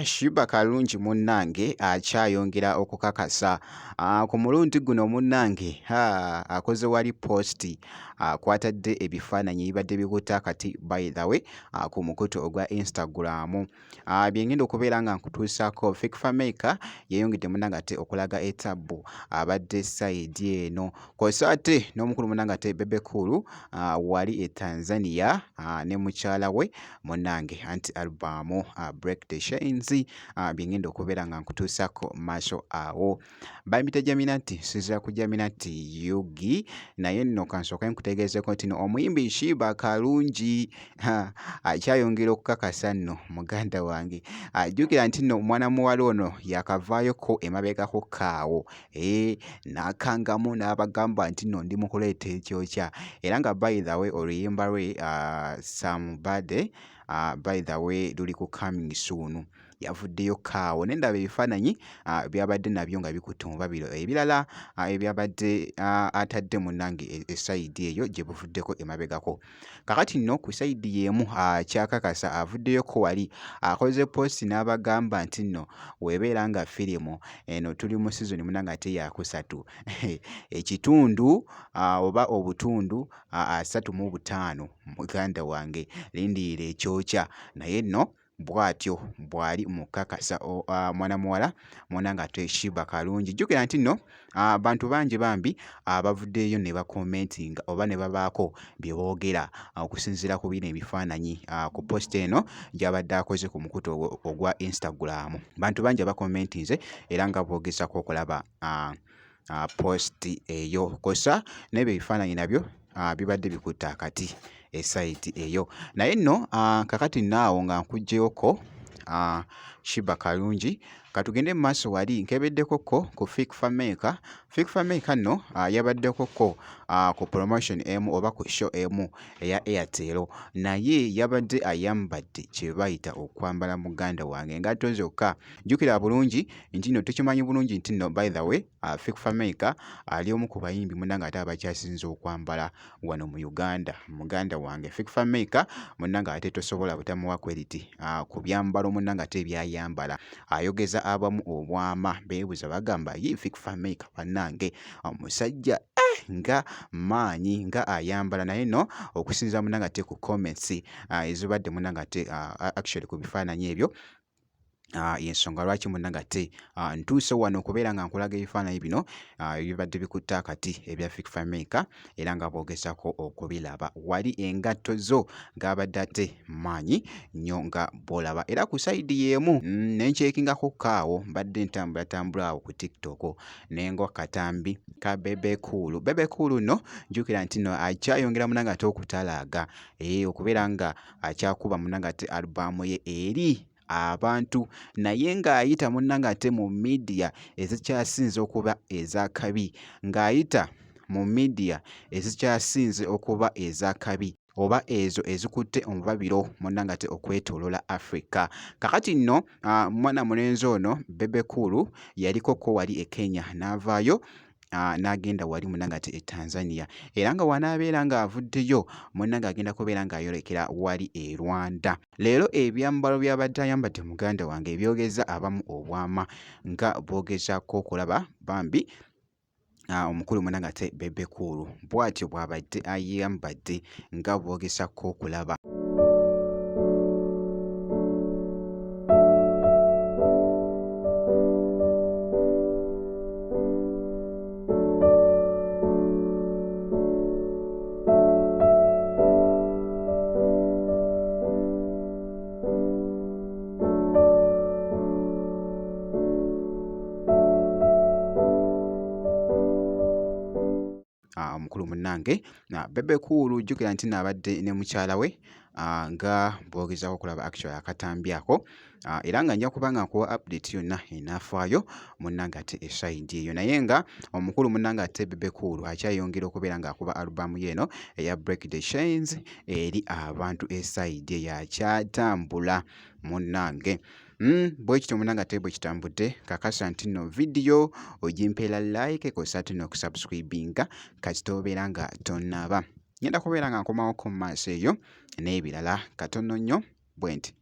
Shiba Kalungi munnange akyayongera okukakasa ku mulundi guno munnange akoze wali posti kw'atadde ebifaananyi ebibadde bikutte akati by the way ku mukutu ogwa Instagram. Bye ngenda okubeera nga nkutuusaako, Fikfa Maker yeeyongedde munnange ate okulaga ettabbu abadde sayidi eno, kw'ossa ate n'omukulu munnange ate Bebe Cool wali e Tanzania ne mukyala we munnange Anti Album Break the Chains. Bye ngenda okubeera nga nkutuusaako maaso awo. Bambita Jaminati, sizira ku Jaminati Yugi, naye nno kansooke nkutegeezeko nti omuyimbi Shiba Kalungi akyayongera okukakasa nno muganda wange. Jjukira nti nno omwana muwala ono yakavaayoko emabegako kaawo n'akangamu n'abagamba nti nno ndi mu kuleeta ekyokya, era nga by the way oluyimba lwe Somebody by the way luli ku coming soon. Yavuddeyo kaawo nendaba ebifaananyi byabadde nabyo nga bikutte mu babiro ebirala ebyabadde atadde munnange esayidi eyo gye buvuddeko emabegako. Kakati nno ku sayidi y'emu kyakakasa avuddeyoko wali akoze posti n'abagamba nti nno weebeera nga firimu eno tuli mu sizoni munnange ate yakusatu ekitundu oba obutundu 35 muganda wange lindiira ekyokya, naye nno bw'atyo bw'ali mukakasa mwana muwala munnange ate Shiba Kalungi. Jjukira nti nno abantu bangi bambi bavuddeyo ne bakomentinga oba ne babaako bye boogera okusinziira ku bino ebifaananyi ku posti eno gy'abadde akoze ku mukutu ogwa Instagram. Bantu bangi abakomentinze era nga boogezako okulaba posti eyo, kosa n'ebyo ebifaananyi nabyo bibadde bikutte akati esayiti eyo. Naye nno kakati naawo nga nkugyeko Shiba Kalungi, katugende mu maaso wali nkebeddekoko ku Fikfa Maker. Fikfa Maker nno yabaddekoko ku promotion emu oba ku show emu eya Airtel, naye yabadde ayambadde kye bayita okwambala muganda wange engatto zokka. Jjukira bulungi nti nno tukimanyi bulungi nti nno by the way Fikfa Maker ali omu ku bayimbi munnange ate abakyasinze okwambala wano mu Uganda muganda wange. Fikfa Maker munnange ate tosobola butamuwa credit ku byambalo munnange ate byayambala. Ayogeza abamu obwama beebuuza bagamba ye Fikfa Maker bannange omusajja nga maanyi nga ayambala, naye no okusinziira munnange ate ku comments ezibadde munnange ate actually ku bifaananyi ebyo y'ensonga lwaki munnange ate ntuuse wano okubeera nga nkulaga ebifaananyi bino ebibadde bikutte akati ebya Fikfa Maker era nga boogezako okubiraba. Wali engatto zo ng'abadde ate maanyi nnyo nga bw'olaba, era ku sayidi y'emu nenkyekingako kaawo mbadde ntambula awo ku TikTok nengo katambi ka Bebe Cool. Bebe Cool nno njukira nti nno akyayongera munnange ate okutalaaga okubeera nga akyakuba munnange ate alubamu ye eri abantu, naye ng'ayita munnange ate mu media ezikyasinze okuba ez'akabi, ng'ayita mu media ezikyasinze okuba ez'akabi oba ezo ezikutte omubabiro munnange ate okwetooloola Africa. Kakati nno mwana mulenzi ono Bebe Cool yalikoko wali e Kenya n'avaayo n'agenda wali munnange ate e Tanzania, era nga wanaabeera ng'avuddeyo munnange agenda kubeera ng'ayolekera wali e Rwanda. Leero ebyambalo by'abadde ayambadde muganda wange ebyogeza abamu obwama nga boogezako okulaba bambi omukulu munnange ate Bebe Cool bw'atyo bw'abadde ayambadde nga boogezako okulaba. Omukulu munnange Bebe Cool jjukira nti n'abadde ne mukyala we nga boogezako okulaba actually akatambi ako era nga nja kuba nga nkuwa update yonna enaafaayo munnange ate esayidi eyo, naye nga omukulu munnange ate Bebe Cool akyayongera okubeera ng'akuba alubamu ye eno eya Break the Chains eri abantu esayidi eyo, akyatambula munnange. Bwe kityo munnange ate bwe kitambudde, kakasa nti nno vidiyo ogimpeera like kosa ate n'okusubscribinga kati tobeera nga tonnaba. Ngenda kubeera nga nkomawoko mu maaso eyo n'ebirala katono nnyo bwe nti.